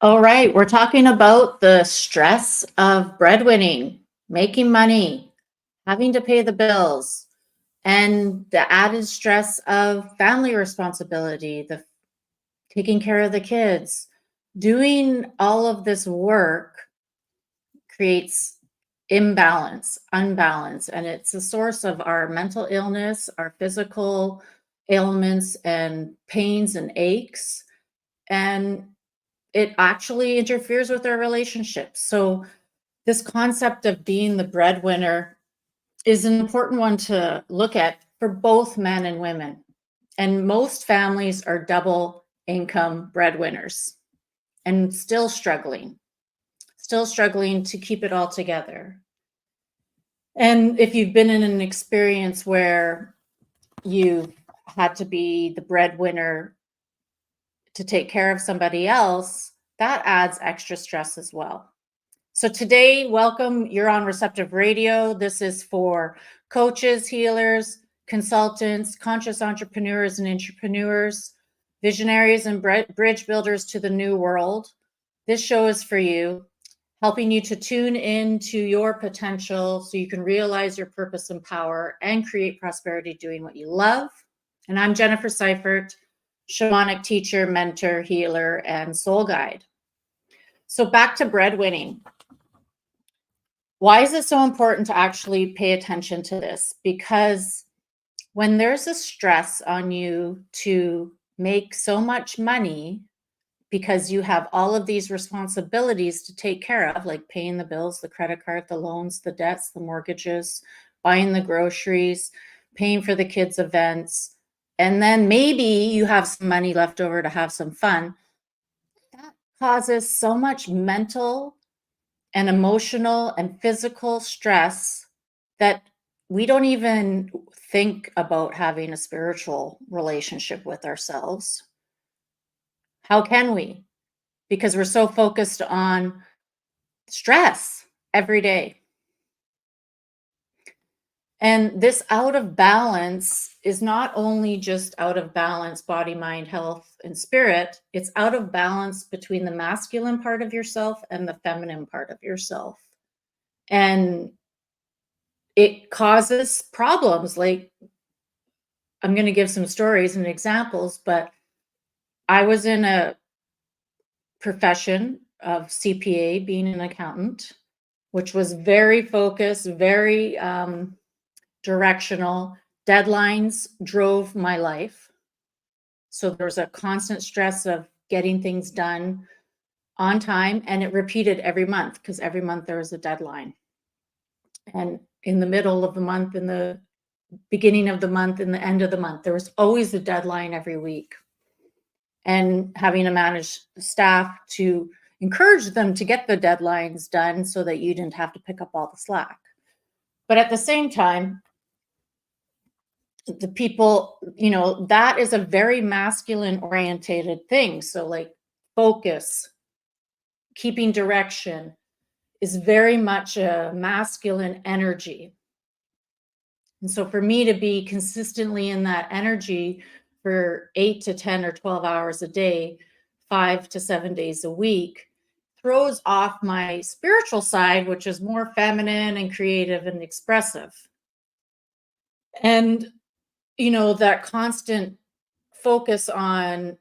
All right, we're talking about the stress of breadwinning, making money, having to pay the bills, and the added stress of family responsibility, the taking care of the kids. Doing all of this work creates imbalance, unbalance, and it's a source of our mental illness, our physical ailments and pains and aches. And it actually interferes with our relationships. So this concept of being the breadwinner is an important one to look at for both men and women. And most families are double income breadwinners and still struggling to keep it all together. And if you've been in an experience where you've had to be the breadwinner to take care of somebody else, that adds extra stress as well. So today, welcome. You're on Receptive Radio. This is for coaches, healers, consultants, conscious entrepreneurs and entrepreneurs, visionaries and bridge builders to the new world. This show is for you, helping you to tune into your potential so you can realize your purpose and power and create prosperity doing what you love. And I'm Jennifer Seifert, shamanic teacher, mentor, healer, and soul guide. So back to breadwinning. Why is it so important to actually pay attention to this? Because when there's a stress on you to make so much money because you have all of these responsibilities to take care of, like paying the bills, the credit card, the loans, the debts, the mortgages, buying the groceries, paying for the kids' events, and then maybe you have some money left over to have some fun, that causes so much mental and emotional and physical stress that we don't even think about having a spiritual relationship with ourselves. How can we? Because we're so focused on stress every day. And this out of balance is not only just out of balance, body, mind, health, and spirit, it's out of balance between the masculine part of yourself and the feminine part of yourself. And it causes problems. Like, I'm going to give some stories and examples, but I was in a profession of CPA, being an accountant, which was very focused, very directional. Deadlines drove my life. So there was a constant stress of getting things done on time, and it repeated every month because every month there was a deadline. And in the middle of the month, in the beginning of the month, in the end of the month, there was always a deadline every week. And having to manage staff to encourage them to get the deadlines done so that you didn't have to pick up all the slack. But at the same time, the people, that is a very masculine orientated thing. So like focus, keeping direction is very much a masculine energy. And so for me to be consistently in that energy for 8 to 10 or 12 hours a day, 5 to 7 days a week, throws off my spiritual side, which is more feminine and creative and expressive. And that constant focus on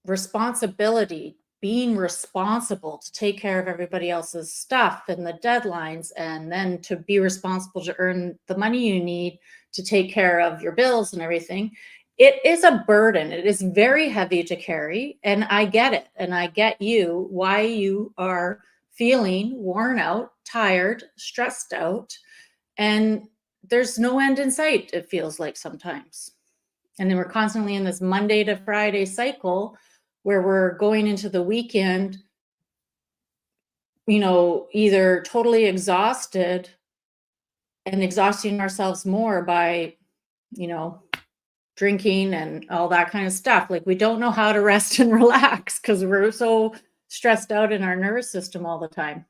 responsibility, being responsible to take care of everybody else's stuff and the deadlines, and then to be responsible to earn the money you need to take care of your bills and everything. It is a burden. It is very heavy to carry. And I get it. And I get why you are feeling worn out, tired, stressed out, and there's no end in sight, it feels like sometimes. And then we're constantly in this Monday to Friday cycle where we're going into the weekend, either totally exhausted and exhausting ourselves more by, drinking and all that kind of stuff. Like, we don't know how to rest and relax because we're so stressed out in our nervous system all the time.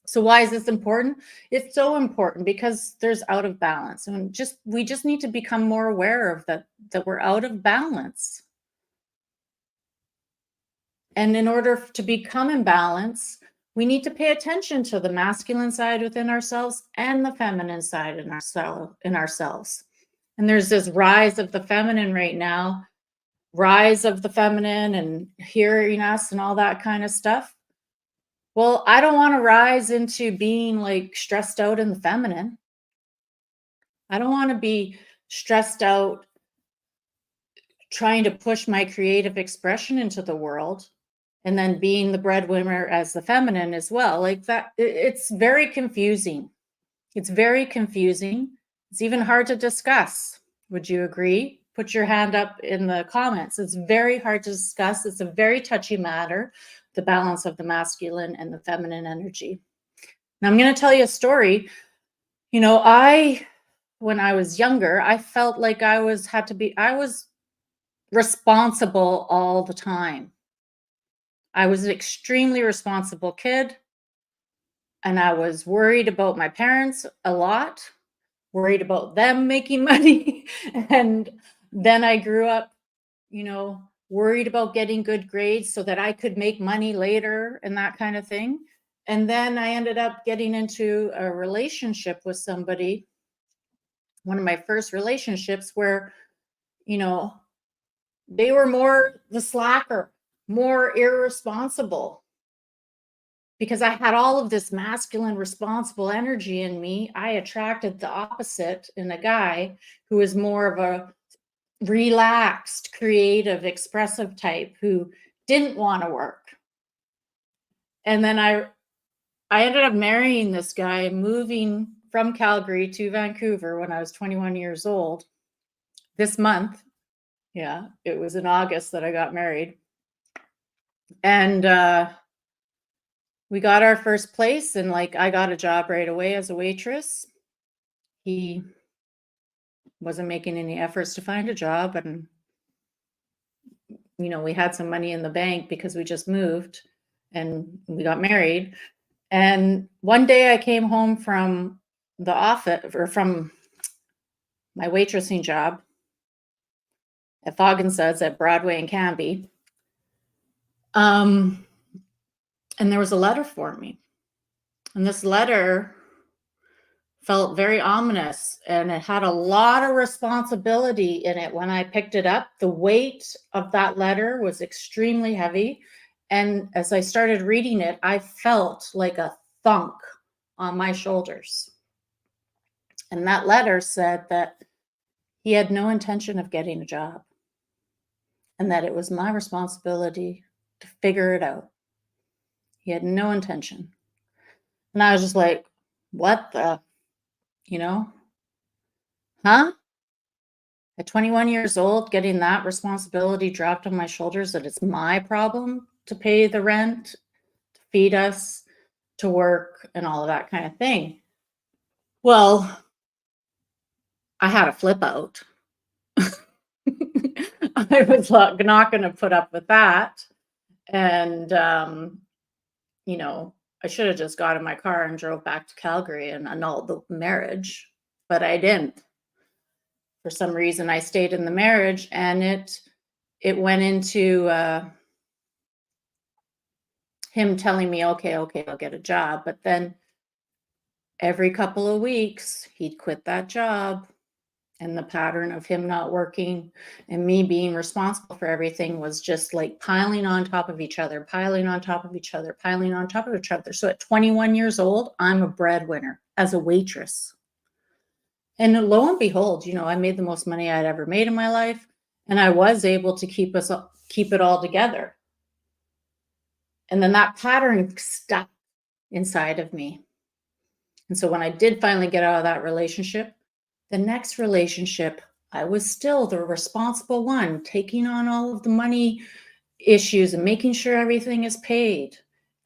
So why is this important? It's so important because there's out of balance, and we just need to become more aware of that we're out of balance. And in order to become in balance, we need to pay attention to the masculine side within ourselves and the feminine side in ourselves. And there's this rise of the feminine right now, rise of the feminine and hearing us and all that kind of stuff. Well, I don't want to rise into being like stressed out in the feminine. I don't want to be stressed out trying to push my creative expression into the world and then being the breadwinner as the feminine as well. Like that, it's very confusing. It's very confusing. It's even hard to discuss. Would you agree? Put your hand up in the comments. It's very hard to discuss. It's a very touchy matter, the balance of the masculine and the feminine energy. Now I'm going to tell you a story. You know, when I was younger, I felt like I was responsible all the time. I was an extremely responsible kid, and I was worried about my parents a lot, worried about them making money. And then I grew up, you know, worried about getting good grades so that I could make money later and that kind of thing. And then I ended up getting into a relationship with somebody, one of my first relationships, where, you know, they were more the slacker, more irresponsible. Because I had all of this masculine, responsible energy in me, I attracted the opposite in a guy who was more of a relaxed, creative, expressive type who didn't want to work. And then I ended up marrying this guy, moving from Calgary to Vancouver when I was 21 years old. This month, yeah, it was in August that I got married. And we got our first place, and like I got a job right away as a waitress. He wasn't making any efforts to find a job, and you know, we had some money in the bank because we just moved and we got married. And one day I came home from the office, or from my waitressing job at Foggin-Suds at Broadway and Canby. And there was a letter for me. And this letter felt very ominous, and it had a lot of responsibility in it. When I picked it up, the weight of that letter was extremely heavy. And as I started reading it, I felt like a thunk on my shoulders. And that letter said that he had no intention of getting a job, and that it was my responsibility to figure it out. He had no intention. And I was just like, what the, you know, huh? At 21 years old, getting that responsibility dropped on my shoulders, that it's my problem to pay the rent, to feed us, to work, and all of that kind of thing. Well, I had a flip out. I was not going to put up with that. And, you know, I should have just got in my car and drove back to Calgary and annulled the marriage, but I didn't. For some reason, I stayed in the marriage, and it went into him telling me, okay, I'll get a job. But then every couple of weeks, he'd quit that job. And the pattern of him not working and me being responsible for everything was just like piling on top of each other, piling on top of each other, piling on top of each other. So at 21 years old, I'm a breadwinner as a waitress. And lo and behold, you know, I made the most money I'd ever made in my life. And I was able to keep it all together. And then that pattern stuck inside of me. And so when I did finally get out of that relationship, the next relationship, I was still the responsible one, taking on all of the money issues and making sure everything is paid.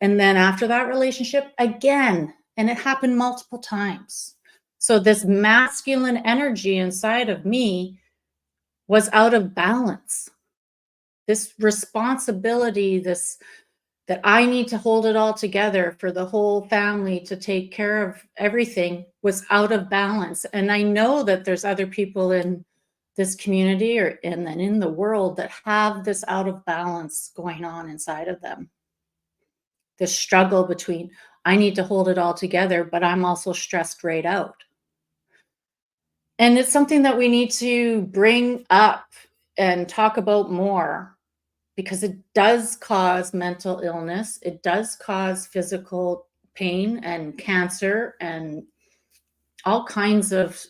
And then after that relationship, again, and it happened multiple times. So this masculine energy inside of me was out of balance. This responsibility, that I need to hold it all together for the whole family, to take care of everything, was out of balance. And I know that there's other people in this community and then in the world that have this out of balance going on inside of them. This struggle between, I need to hold it all together, but I'm also stressed right out. And it's something that we need to bring up and talk about more, because it does cause mental illness. It does cause physical pain and cancer and all kinds of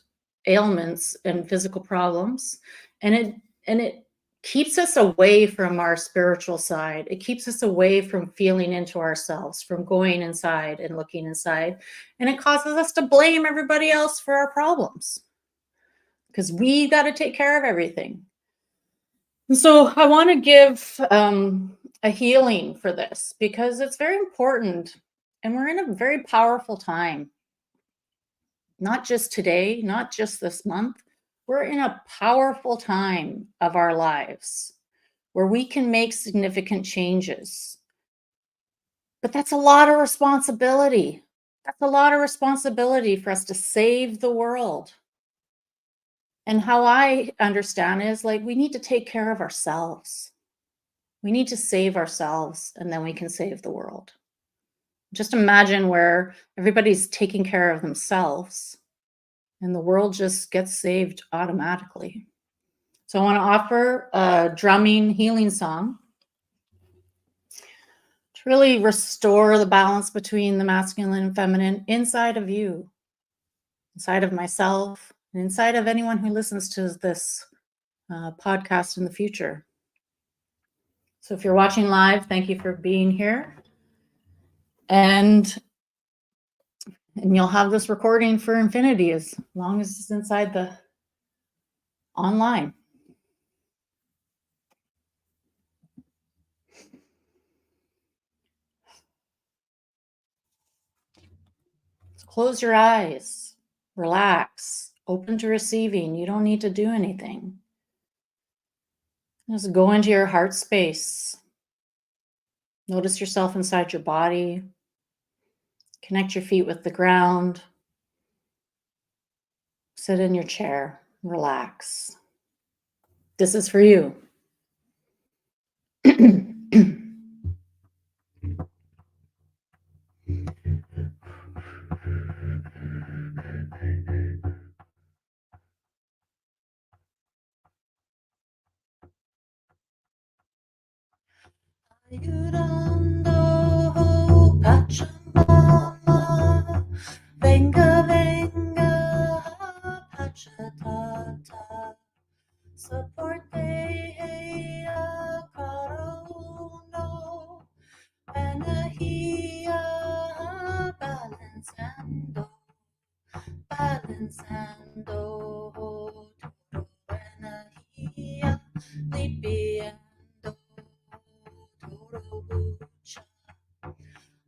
ailments and physical problems. And it keeps us away from our spiritual side. It keeps us away from feeling into ourselves, from going inside and looking inside. And it causes us to blame everybody else for our problems, because we got to take care of everything. And so I want to give a healing for this, because it's very important. And we're in a very powerful time. Not just today, not just this month. We're in a powerful time of our lives where we can make significant changes. But that's a lot of responsibility. That's a lot of responsibility for us to save the world. And how I understand is, like, we need to take care of ourselves. We need to save ourselves, and then we can save the world. Just imagine where everybody's taking care of themselves and the world just gets saved automatically. So I want to offer a drumming healing song to really restore the balance between the masculine and feminine inside of you, inside of myself, and inside of anyone who listens to this podcast in the future. So if you're watching live, thank you for being here. And you'll have this recording for infinity, as long as it's inside the online. So close your eyes, relax, open to receiving. You don't need to do anything. Just go into your heart space. Notice yourself inside your body. Connect your feet with the ground. Sit in your chair, relax. This is for you. Ayudando Pachamama, venga, venga, Pachatata, soporte a cada uno, energía balanceando, todo energía, limpiando todo lucha,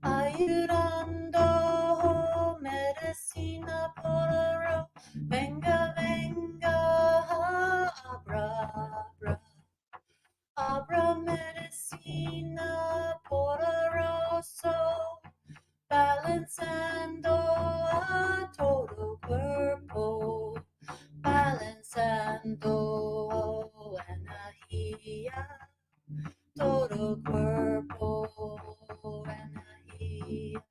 ayudando medicina por venga, venga, abra, abra, abra medicina poderoso, balanceando a todo cuerpo, balanceando energía, todo cuerpo, energía,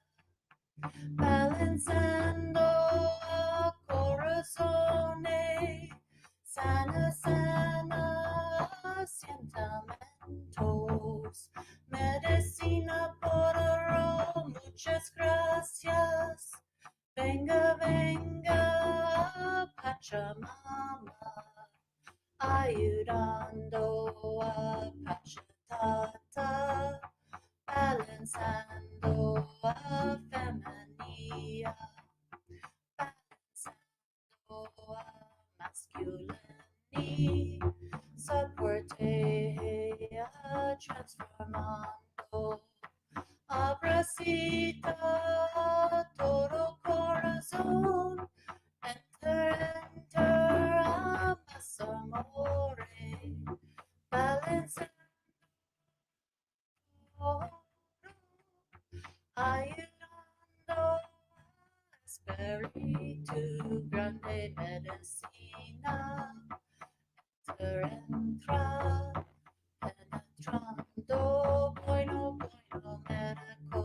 balanceando a corazones, sana, sana, sentimientos, medicina poderosa, muchas gracias. Venga, venga, Pachamama, ayudando a Pachatata, balanceando a femenina, balanceando a masculinity, soporte a transformando. Abracita todo corazón, enter, enter, más amore, balanceando, ayudando, espíritu grande medicina, entra penetrando bueno medico.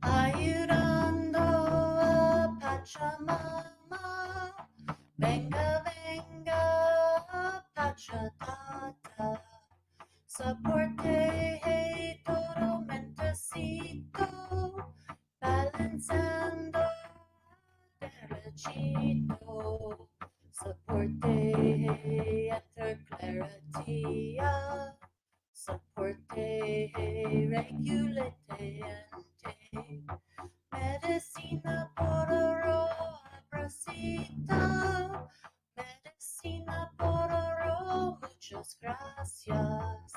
Ayudando a Pachamama, venga, venga, Pachatata, soporte, hey, todo mentecito, balanzando derechito, soporte, hey, enter claritia, soporte, hey, regulate, medicina pororo abracita, medicina pororo, muchas gracias.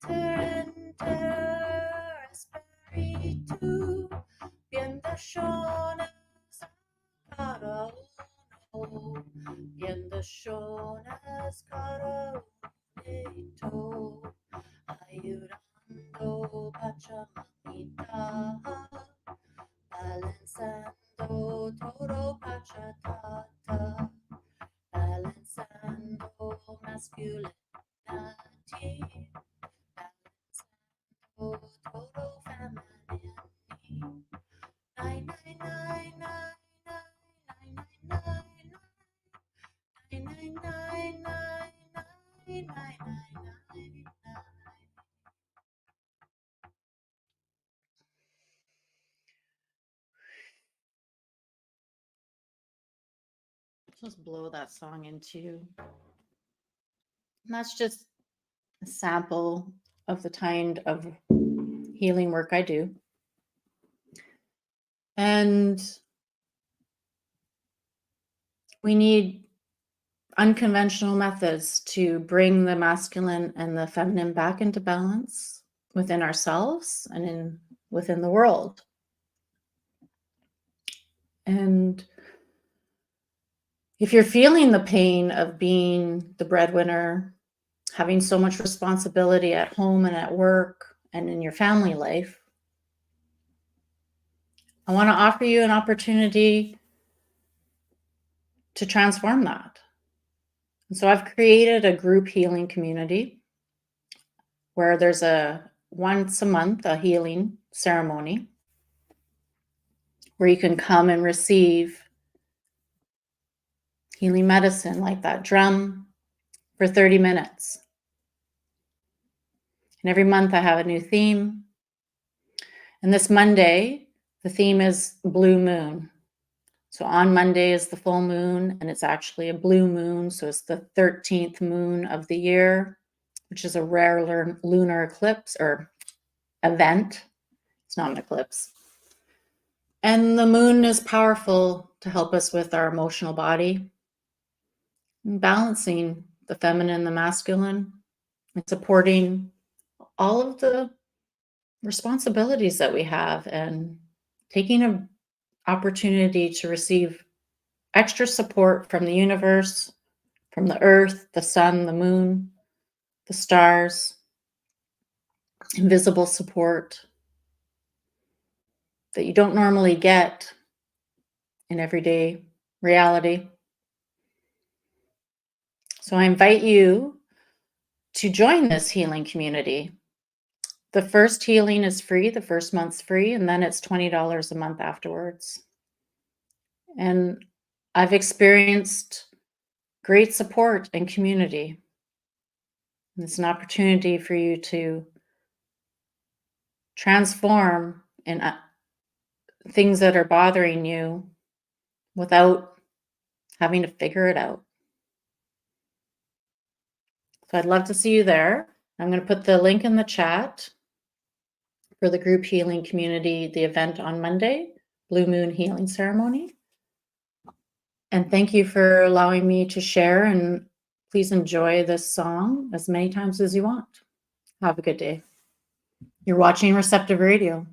Enter espíritu, bendiciones cada uno, bendiciones cada uno, ayudando Pachamamita, balanzando todo Pachatata, balanzando masculinity, balanzando todo femininity. Nine, nine, nine, nine, nine, nine, nine, nine, nine, nine, nine, nine. Just blow that song into. And that's just a sample of the kind of healing work I do. And we need unconventional methods to bring the masculine and the feminine back into balance within ourselves and within the world. And if you're feeling the pain of being the breadwinner, having so much responsibility at home and at work and in your family life, I want to offer you an opportunity to transform that. And so I've created a group healing community where there's once a month a healing ceremony where you can come and receive healing medicine like that drum for 30 minutes. And every month I have a new theme. And this Monday, the theme is blue moon. So on Monday is the full moon, and it's actually a blue moon. So it's the 13th moon of the year, which is a rare lunar eclipse or event. It's not an eclipse. And the moon is powerful to help us with our emotional body, and balancing the feminine and the masculine, and supporting all of the responsibilities that we have, and taking an opportunity to receive extra support from the universe, from the earth, the sun, the moon, the stars, invisible support that you don't normally get in everyday reality. So I invite you to join this healing community. The first healing is free, the first month's free, and then it's $20 a month afterwards. And I've experienced great support and community. And it's an opportunity for you to transform in things that are bothering you without having to figure it out. So I'd love to see you there. I'm going to put the link in the chat for the group healing community, the event on Monday, Blue Moon Healing Ceremony. And thank you for allowing me to share, and please enjoy this song as many times as you want. Have a good day. You're watching Receptive Radio.